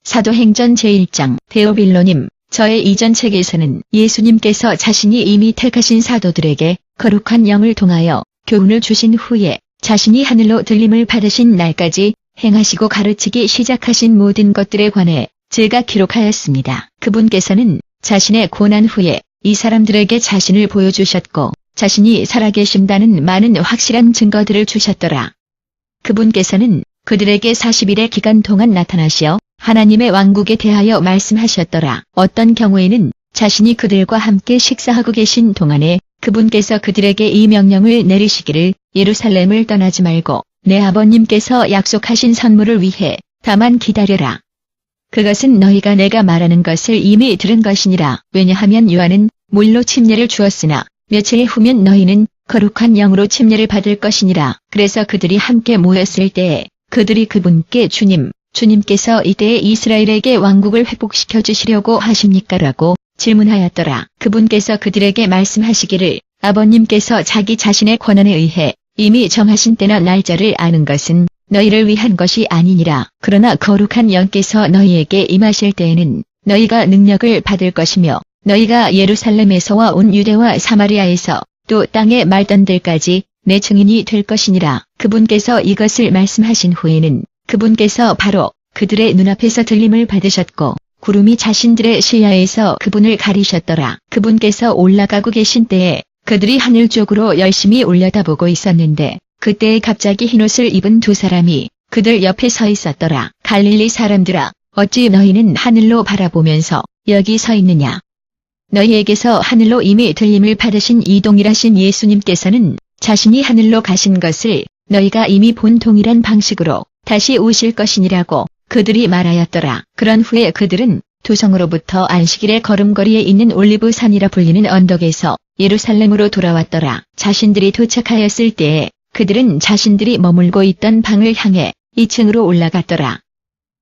사도행전 제1장 데오빌로님, 저의 이전 책에서는 예수님께서 자신이 이미 택하신 사도들에게 거룩한 영을 통하여 교훈을 주신 후에 자신이 하늘로 들림을 받으신 날까지 행하시고 가르치기 시작하신 모든 것들에 관해 제가 기록하였습니다. 그분께서는 자신의 고난 후에 이 사람들에게 자신을 보여주셨고 자신이 살아계신다는 많은 확실한 증거들을 주셨더라. 그분께서는 그들에게 40일의 기간 동안 나타나시어 하나님의 왕국에 대하여 말씀하셨더라. 어떤 경우에는 자신이 그들과 함께 식사하고 계신 동안에 그분께서 그들에게 이 명령을 내리시기를 예루살렘을 떠나지 말고 내 아버님께서 약속하신 선물을 위해 다만 기다려라. 그것은 너희가 내가 말하는 것을 이미 들은 것이니라. 왜냐하면 요한은 물로 침례를 주었으나 며칠 후면 너희는 거룩한 영으로 침례를 받을 것이니라. 그래서 그들이 함께 모였을 때에 그들이 그분께 주님께서 이때에 이스라엘에게 왕국을 회복시켜 주시려고 하십니까? 라고 질문하였더라. 그분께서 그들에게 말씀하시기를 아버님께서 자기 자신의 권한에 의해 이미 정하신 때나 날짜를 아는 것은 너희를 위한 것이 아니니라. 그러나 거룩한 영께서 너희에게 임하실 때에는 너희가 능력을 받을 것이며 너희가 예루살렘에서와 온 유대와 사마리아에서 또 땅의 말단들까지 내 증인이 될 것이니라. 그분께서 이것을 말씀하신 후에는 그분께서 바로 그들의 눈앞에서 들림을 받으셨고 구름이 자신들의 시야에서 그분을 가리셨더라. 그분께서 올라가고 계신 때에 그들이 하늘 쪽으로 열심히 올려다보고 있었는데 그때에 갑자기 흰옷을 입은 두 사람이 그들 옆에 서 있었더라. 갈릴리 사람들아, 어찌 너희는 하늘로 바라보면서 여기 서 있느냐? 너희에게서 하늘로 이미 들림을 받으신 이 동일하신 예수님께서는 자신이 하늘로 가신 것을 너희가 이미 본 동일한 방식으로 다시 오실 것이니라고 그들이 말하였더라. 그런 후에 그들은 도성으로부터 안식일의 걸음거리에 있는 올리브산이라 불리는 언덕에서 예루살렘으로 돌아왔더라. 자신들이 도착하였을 때에 그들은 자신들이 머물고 있던 방을 향해 2층으로 올라갔더라.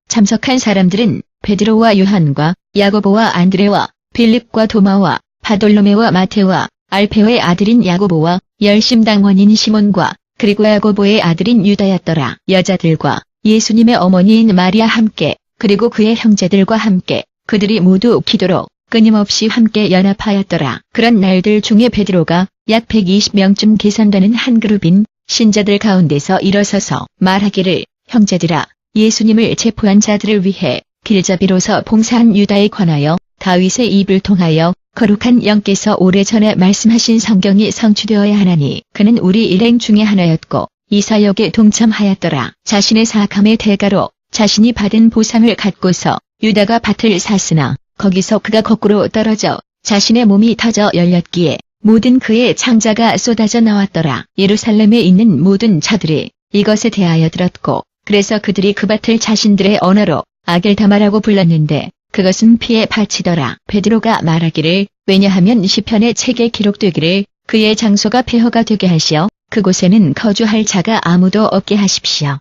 참석한 사람들은 베드로와 요한과 야고보와 안드레와 빌립과 도마와 바돌로메와 마테와 알페오의 아들인 야고보와 열심당원인 시몬과 그리고 야고보의 아들인 유다였더라. 여자들과 예수님의 어머니인 마리아 함께 그리고 그의 형제들과 함께 그들이 모두 기도로 끊임없이 함께 연합하였더라. 그런 날들 중에 베드로가 약 120명쯤 계산되는 한 그룹인 신자들 가운데서 일어서서 말하기를 형제들아, 예수님을 체포한 자들을 위해 길잡이로서 봉사한 유다에 관하여 다윗의 입을 통하여 거룩한 영께서 오래전에 말씀하신 성경이 성취되어야 하나니 그는 우리 일행 중에 하나였고 이 사역에 동참하였더라. 자신의 사악함의 대가로 자신이 받은 보상을 갖고서 유다가 밭을 샀으나 거기서 그가 거꾸로 떨어져 자신의 몸이 터져 열렸기에 모든 그의 창자가 쏟아져 나왔더라. 예루살렘에 있는 모든 자들이 이것에 대하여 들었고 그래서 그들이 그 밭을 자신들의 언어로 아겔다마라고 불렀는데 그것은 피에 바치더라. 베드로가 말하기를 왜냐하면 시편의 책에 기록되기를 그의 장소가 폐허가 되게 하시어 그곳에는 거주할 자가 아무도 없게 하십시오.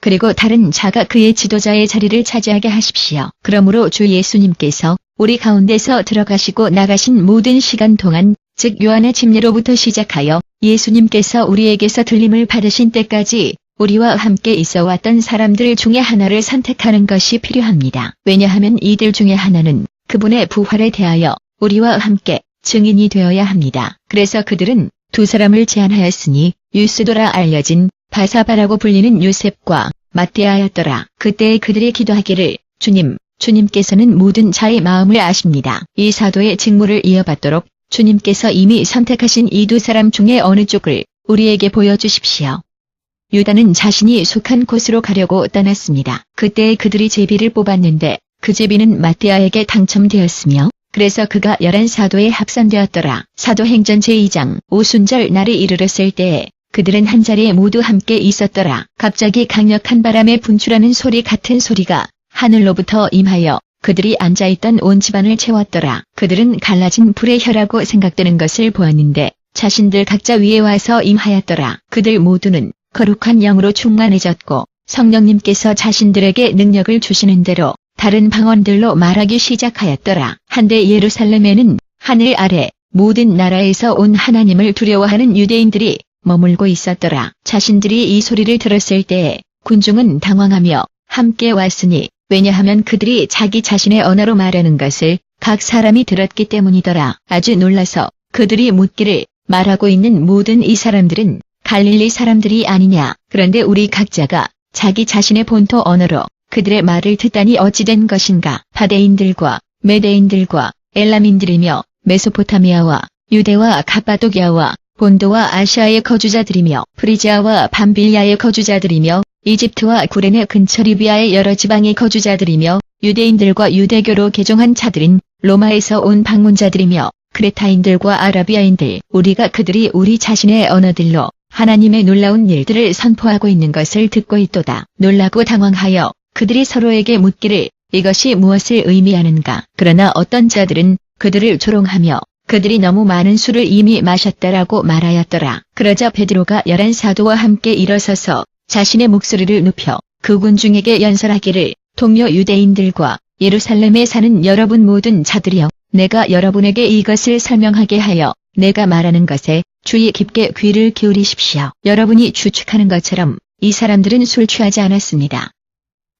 그리고 다른 자가 그의 지도자의 자리를 차지하게 하십시오. 그러므로 주 예수님께서 우리 가운데서 들어가시고 나가신 모든 시간 동안 즉 요한의 침례로부터 시작하여 예수님께서 우리에게서 들림을 받으신 때까지 우리와 함께 있어 왔던 사람들 중에 하나를 선택하는 것이 필요합니다. 왜냐하면 이들 중에 하나는 그분의 부활에 대하여 우리와 함께 증인이 되어야 합니다. 그래서 그들은 두 사람을 제안하였으니 유스도라 알려진 바사바라고 불리는 요셉과 마띠아였더라. 그때 그들이 기도하기를 주님께서는 모든 자의 마음을 아십니다. 이 사도의 직무를 이어받도록 주님께서 이미 선택하신 이 두 사람 중에 어느 쪽을 우리에게 보여주십시오. 유다는 자신이 속한 곳으로 가려고 떠났습니다. 그때 그들이 제비를 뽑았는데 그 제비는 마띠아에게 당첨되었으며 그래서 그가 11사도에 합산되었더라. 사도행전 제2장 오순절 날이 이르렀을 때에 그들은 한자리에 모두 함께 있었더라. 갑자기 강력한 바람에 분출하는 소리 같은 소리가 하늘로부터 임하여 그들이 앉아있던 온 집안을 채웠더라. 그들은 갈라진 불의 혀라고 생각되는 것을 보았는데 자신들 각자 위에 와서 임하였더라. 그들 모두는 거룩한 영으로 충만해졌고 성령님께서 자신들에게 능력을 주시는 대로 다른 방언들로 말하기 시작하였더라. 한데 예루살렘에는 하늘 아래 모든 나라에서 온 하나님을 두려워하는 유대인들이 머물고 있었더라. 자신들이 이 소리를 들었을 때에 군중은 당황하며 함께 왔으니 왜냐하면 그들이 자기 자신의 언어로 말하는 것을 각 사람이 들었기 때문이더라. 아주 놀라서 그들이 묻기를 말하고 있는 모든 이 사람들은 갈릴리 사람들이 아니냐. 그런데 우리 각자가 자기 자신의 본토 언어로 그들의 말을 듣다니 어찌 된 것인가. 바데인들과 메데인들과 엘람인들이며 메소포타미아와 유대와 갑바도기아와 본도와 아시아의 거주자들이며 프리지아와 밤빌리아의 거주자들이며 이집트와 구레네 근처 리비아의 여러 지방의 거주자들이며 유대인들과 유대교로 개종한 자들인 로마에서 온 방문자들이며 크레타인들과 아라비아인들, 우리가 그들이 우리 자신의 언어들로 하나님의 놀라운 일들을 선포하고 있는 것을 듣고 있도다. 놀라고 당황하여 그들이 서로에게 묻기를 이것이 무엇을 의미하는가. 그러나 어떤 자들은 그들을 조롱하며 그들이 너무 많은 술을 이미 마셨다라고 말하였더라. 그러자 베드로가 11 사도와 함께 일어서서 자신의 목소리를 높여 그 군중에게 연설하기를 동료 유대인들과 예루살렘에 사는 여러분 모든 자들이여, 내가 여러분에게 이것을 설명하게 하여 내가 말하는 것에 주의 깊게 귀를 기울이십시오. 여러분이 추측하는 것처럼 이 사람들은 술 취하지 않았습니다.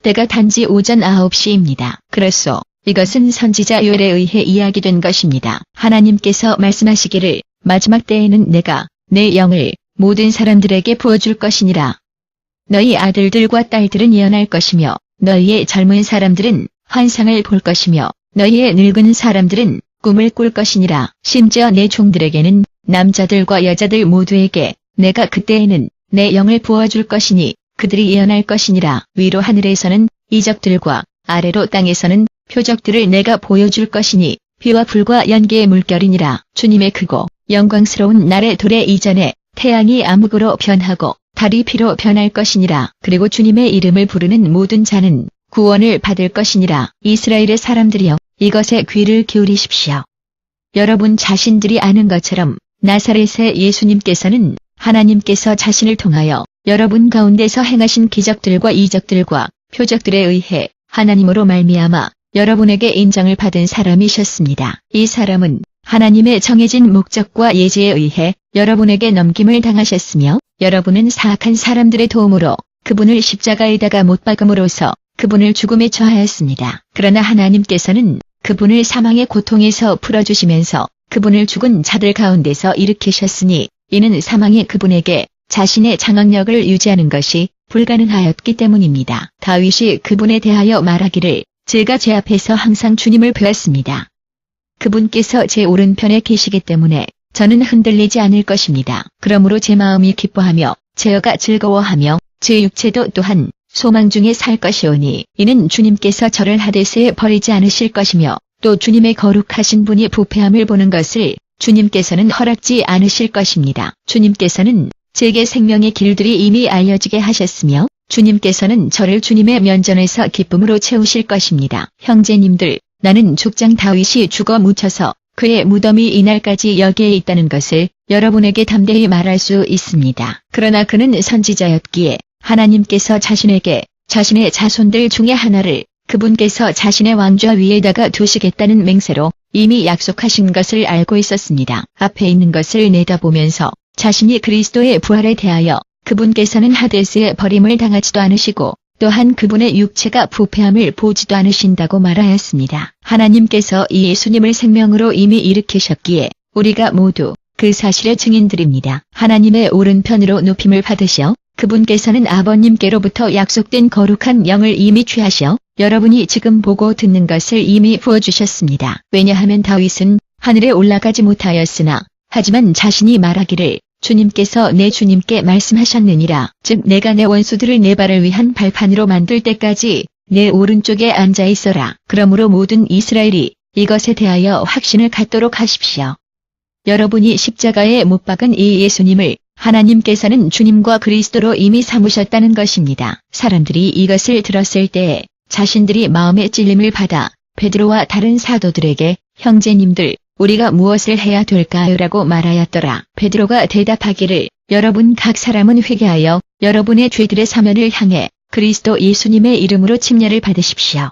때가 단지 오전 9시입니다. 그렇소. 이것은 선지자 요엘에 의해 이야기된 것입니다. 하나님께서 말씀하시기를 마지막 때에는 내가 내 영을 모든 사람들에게 부어줄 것이니라. 너희 아들들과 딸들은 예언할 것이며 너희의 젊은 사람들은 환상을 볼 것이며 너희의 늙은 사람들은 꿈을 꿀 것이니라. 심지어 내 종들에게는 남자들과 여자들 모두에게 내가 그때에는 내 영을 부어줄 것이니 그들이 예언할 것이니라. 위로 하늘에서는 이적들과 아래로 땅에서는 표적들을 내가 보여줄 것이니 비와 불과 연기의 물결이니라. 주님의 크고 영광스러운 날의 도래 이전에 태양이 암흑으로 변하고 달이 피로 변할 것이니라. 그리고 주님의 이름을 부르는 모든 자는 구원을 받을 것이니라. 이스라엘의 사람들이여, 이것에 귀를 기울이십시오. 여러분 자신들이 아는 것처럼 나사렛의 예수님께서는 하나님께서 자신을 통하여 여러분 가운데서 행하신 기적들과 이적들과 표적들에 의해 하나님으로 말미암아 여러분에게 인정을 받은 사람이셨습니다. 이 사람은 하나님의 정해진 목적과 예지에 의해 여러분에게 넘김을 당하셨으며 여러분은 사악한 사람들의 도움으로 그분을 십자가에다가 못 박음으로써 그분을 죽음에 처하였습니다. 그러나 하나님께서는 그분을 사망의 고통에서 풀어주시면서 그분을 죽은 자들 가운데서 일으키셨으니 이는 사망이 그분에게 자신의 장악력을 유지하는 것이 불가능하였기 때문입니다. 다윗이 그분에 대하여 말하기를 제가 제 앞에서 항상 주님을 배웠습니다. 그분께서 제 오른편에 계시기 때문에 저는 흔들리지 않을 것입니다. 그러므로 제 마음이 기뻐하며 제 혀가 즐거워하며 제 육체도 또한 소망 중에 살 것이오니 이는 주님께서 저를 하데스에 버리지 않으실 것이며 또 주님의 거룩하신 분이 부패함을 보는 것을 주님께서는 허락지 않으실 것입니다. 주님께서는 제게 생명의 길들이 이미 알려지게 하셨으며 주님께서는 저를 주님의 면전에서 기쁨으로 채우실 것입니다. 형제님들, 나는 족장 다윗이 죽어 묻혀서 그의 무덤이 이날까지 여기에 있다는 것을 여러분에게 담대히 말할 수 있습니다. 그러나 그는 선지자였기에 하나님께서 자신에게 자신의 자손들 중에 하나를 그분께서 자신의 왕좌 위에다가 두시겠다는 맹세로 이미 약속하신 것을 알고 있었습니다. 앞에 있는 것을 내다보면서 자신이 그리스도의 부활에 대하여 그분께서는 하데스에 버림을 당하지도 않으시고 또한 그분의 육체가 부패함을 보지도 않으신다고 말하였습니다. 하나님께서 이 예수님을 생명으로 이미 일으키셨기에 우리가 모두 그 사실의 증인들입니다. 하나님의 오른편으로 높임을 받으셔 그분께서는 아버님께로부터 약속된 거룩한 영을 이미 취하셔 여러분이 지금 보고 듣는 것을 이미 부어주셨습니다. 왜냐하면 다윗은 하늘에 올라가지 못하였으나 하지만 자신이 말하기를 주님께서 내 주님께 말씀하셨느니라. 즉 내가 내 원수들을 내 발을 위한 발판으로 만들 때까지 내 오른쪽에 앉아 있어라. 그러므로 모든 이스라엘이 이것에 대하여 확신을 갖도록 하십시오. 여러분이 십자가에 못 박은 이 예수님을 하나님께서는 주님과 그리스도로 이미 삼으셨다는 것입니다. 사람들이 이것을 들었을 때에 자신들이 마음의 찔림을 받아 베드로와 다른 사도들에게 형제님들 우리가 무엇을 해야 될까요? 라고 말하였더라. 베드로가 대답하기를 여러분 각 사람은 회개하여 여러분의 죄들의 사면을 향해 그리스도 예수님의 이름으로 침례를 받으십시오.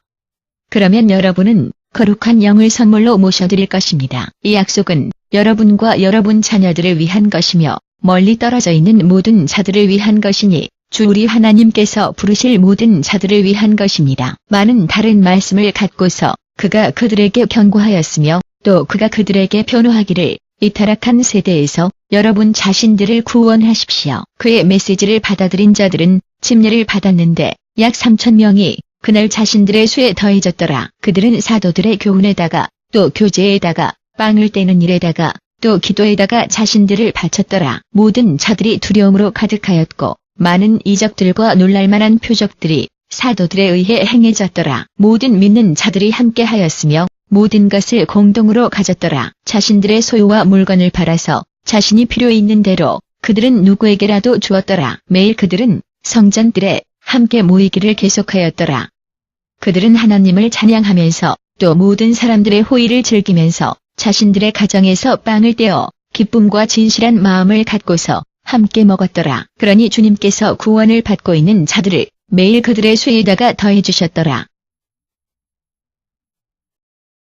그러면 여러분은 거룩한 영을 선물로 모셔드릴 것입니다. 이 약속은 여러분과 여러분 자녀들을 위한 것이며 멀리 떨어져 있는 모든 자들을 위한 것이니 주 우리 하나님께서 부르실 모든 자들을 위한 것입니다. 많은 다른 말씀을 갖고서 그가 그들에게 경고하였으며 또 그가 그들에게 변호하기를 이 타락한 세대에서 여러분 자신들을 구원하십시오. 그의 메시지를 받아들인 자들은 침례를 받았는데 약 3,000명이 그날 자신들의 수에 더해졌더라. 그들은 사도들의 교훈에다가 또 교제에다가 빵을 떼는 일에다가 또 기도에다가 자신들을 바쳤더라. 모든 자들이 두려움으로 가득하였고 많은 이적들과 놀랄만한 표적들이 사도들에 의해 행해졌더라. 모든 믿는 자들이 함께하였으며 모든 것을 공동으로 가졌더라. 자신들의 소유와 물건을 팔아서 자신이 필요 있는 대로 그들은 누구에게라도 주었더라. 매일 그들은 성전들에 함께 모이기를 계속하였더라. 그들은 하나님을 찬양하면서 또 모든 사람들의 호의를 즐기면서 자신들의 가정에서 빵을 떼어 기쁨과 진실한 마음을 갖고서 함께 먹었더라. 그러니 주님께서 구원을 받고 있는 자들을 매일 그들의 수에다가 더해주셨더라.